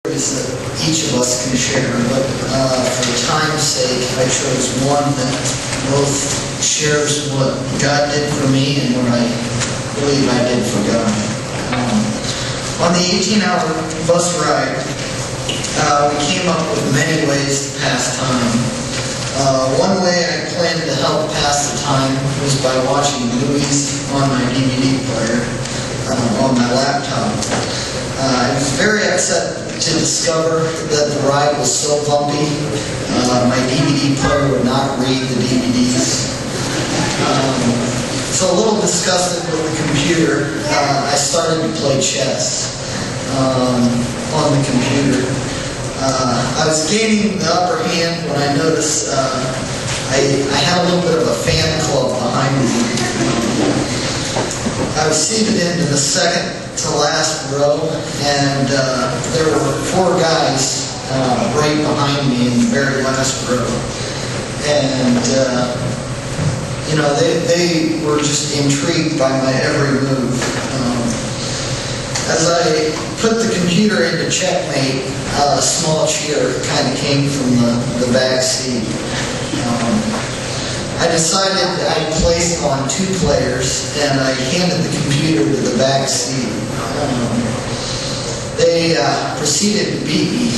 That each of us can share, but for time's sake, I chose one that both shares what God did for me and what I believe I did for God. On the 18-hour bus ride, we came up with many ways to pass time. One way I planned to help pass the time was by watching movies on my DVD player on my laptop. I was very upset to discover that the ride was so bumpy. My DVD player would not read the DVDs. So a little disgusted with the computer, I started to play chess on the computer. I was gaining the upper hand when I noticed I had a little bit of a fan club behind me. I was seated into the second to last row, and there were four guys right behind me in the very last row. And, you know, they were just intrigued by my every move. As I put the computer into checkmate, a small cheer kind of came from the back seat. I decided I'd place it on two players, and I handed the computer to the back seat. They proceeded to beat me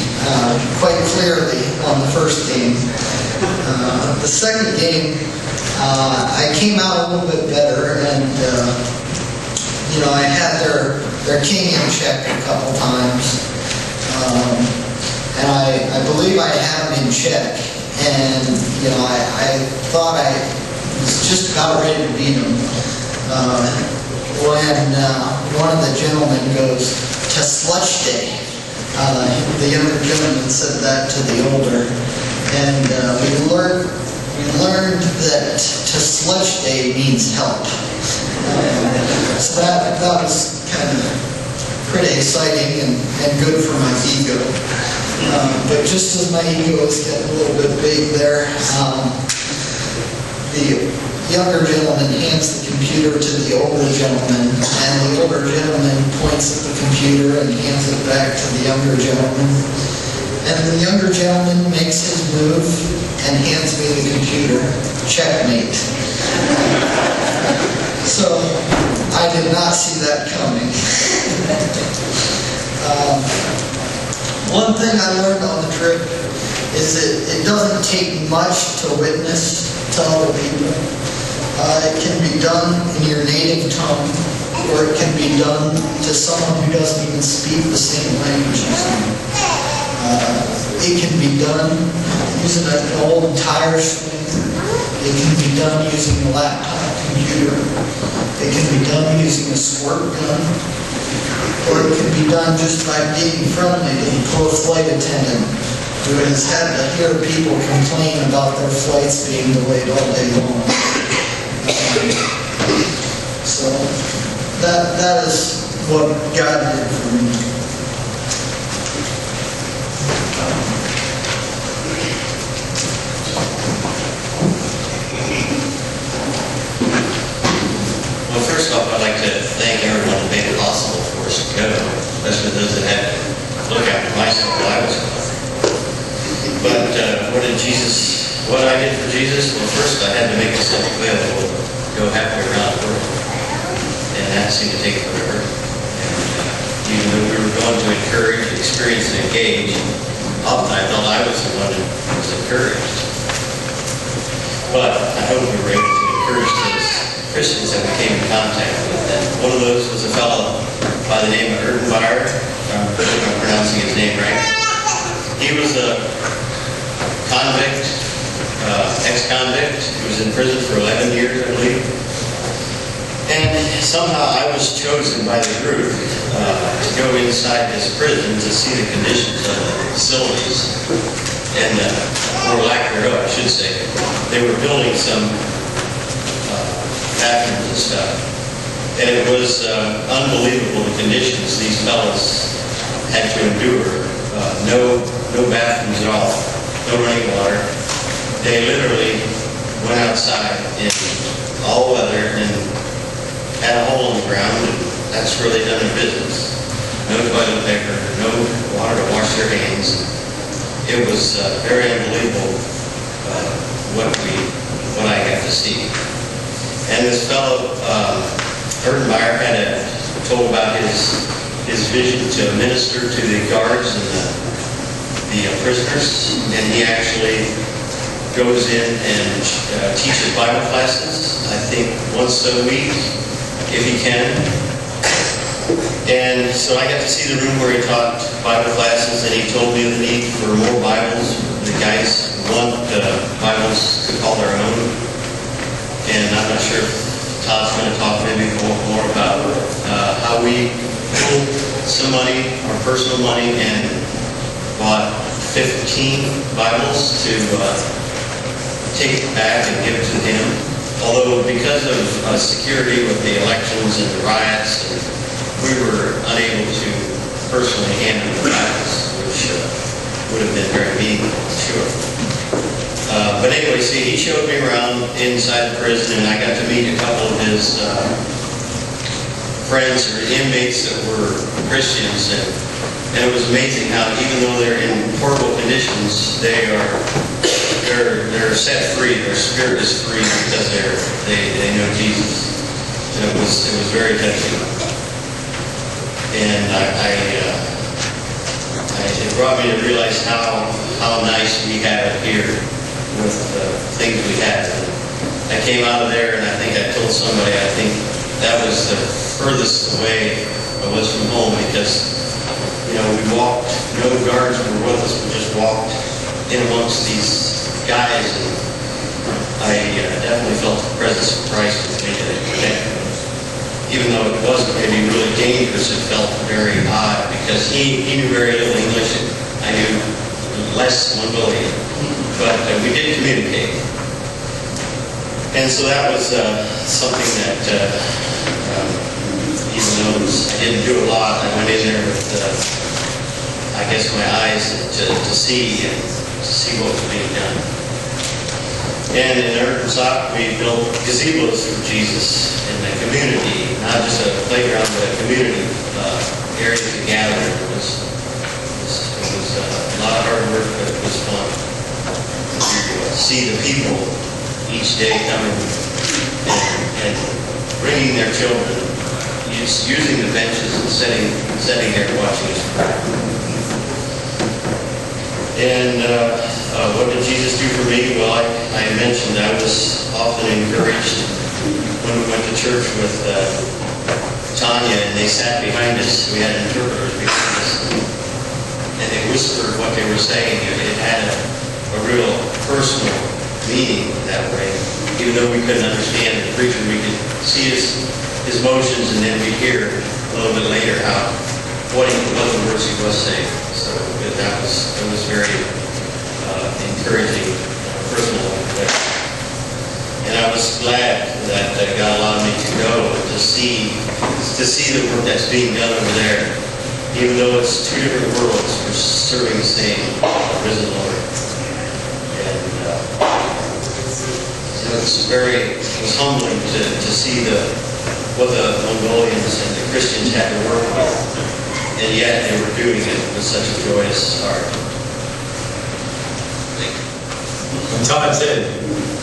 quite clearly on the first game. The second game, I came out a little bit better, and you know, I had their king in check a couple times, and I believe I had him in check. And, you know, I thought I was just about ready to beat him when one of the gentlemen goes, "To sludge day." The younger gentleman said that to the older. And we learned that to sludge day means help. So that was kind of pretty exciting and good for my ego. But just as my ego was getting a little bit big there, the younger gentleman hands the computer to the older gentleman, and the older gentleman points at the computer and hands it back to the younger gentleman. And the younger gentleman makes his move and hands me the computer. Checkmate. So I did not see that coming. One thing I learned on the trip is that it doesn't take much to witness to other people. It can be done in your native tongue, or it can be done to someone who doesn't even speak the same language as you. It can be done using an old tire swing. It can be done using a laptop computer. It can be done using a squirt gun. Or it can be done just by being friendly to a flight attendant who has had to hear people complain about their flights being delayed all day long. So that is what God did for me. Well, first off, I'd like to thank everyone who made it possible for us to go, especially those that had to look after myself while I was gone. But what I did for Jesus? Well, first I had to make myself available to go halfway around the world. And that seemed to take forever. And even though we were going to encourage, experience, and engage, often I felt I was the one who was encouraged. But I hope we were able to encourage those Christians that we came in contact with. And one of those was a fellow by the name of Erdenmeyer. I'm pronouncing his name right. He was a convict, ex-convict. He was in prison for 11 years, I believe. And somehow I was chosen by the group to go inside this prison to see the conditions of the facilities. And, or lack thereof, I should say. They were building some bathrooms and stuff. And it was unbelievable the conditions these fellows had to endure. No bathrooms at all, no running water. They literally went outside in all weather and had a hole in the ground, and that's where they done their business. no toilet paper, no water to wash their hands. It was very unbelievable what I got to see. And this fellow, Erdenmeyer, told about his vision to minister to the guards and the prisoners, and he actually goes in and teaches Bible classes, I think once a week, if he can. And so I got to see the room where he taught Bible classes, and he told me the need for more Bibles. The guys want Bibles to call their own. And I'm not sure if Todd's going to talk maybe more about how we pulled some money, our personal money, and bought 15 Bibles to take it back and give it to him. Although because of security with the elections and the riots, we were unable to personally hand him the Bibles, which would have been very meaningful, I'm sure. But anyway, see, he showed me around inside the prison, and I got to meet a couple of his friends or inmates that were Christians, and it was amazing how even though they're in horrible conditions, they're set free. Their spirit is free because they know Jesus. And it was very touching. And it brought me to realize how nice we have it here with the things we have. I came out of there, and I think I told somebody, I think that was the furthest away I was from home, because, we walked, no guards were with us, we just walked in amongst these guys, and I definitely felt the presence of Christ with me that protected me. Even though it wasn't maybe really dangerous, it felt very odd, because he knew very little English, and I knew less Mongolian. But we did communicate. And so that was something that, even though I didn't do a lot, I went in there with, I guess, my eyes to see what was being done. And in Arkansas, we built gazebos for Jesus in the community, not just a playground, but a community area to gather. It was a lot of hard work, but it was fun. See the people each day coming and bringing their children, using the benches and sitting there watching us pray. And what did Jesus do for me? Well, I mentioned I was often encouraged when we went to church with Tanya, and they sat behind us. We had interpreters behind us, and they whispered what they were saying. It had a real personal meaning that way. Even though we couldn't understand the preacher, we could see his motions, and then we'd hear a little bit later what the words he was saying. So that was very encouraging, personal. And I was glad that God allowed me to go to see the work that's being done over there. Even though it's two different worlds, we're serving the same risen Lord. It was humbling to see what the Mongolians and the Christians had to work with, and yet they were doing it with such a joyous heart. When Todd said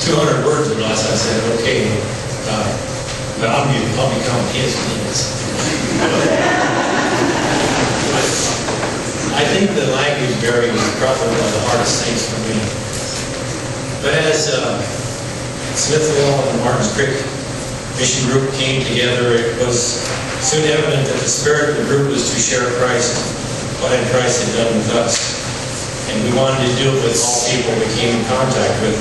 200 words or less, I said, okay, but I'll become his witness. I think the language barrier was probably one of the hardest things for me. But as Smithville and Martin's Creek Mission Group came together, it was soon evident that the spirit of the group was to share Christ, what Christ had done with us. And we wanted to do it with all people we came in contact with.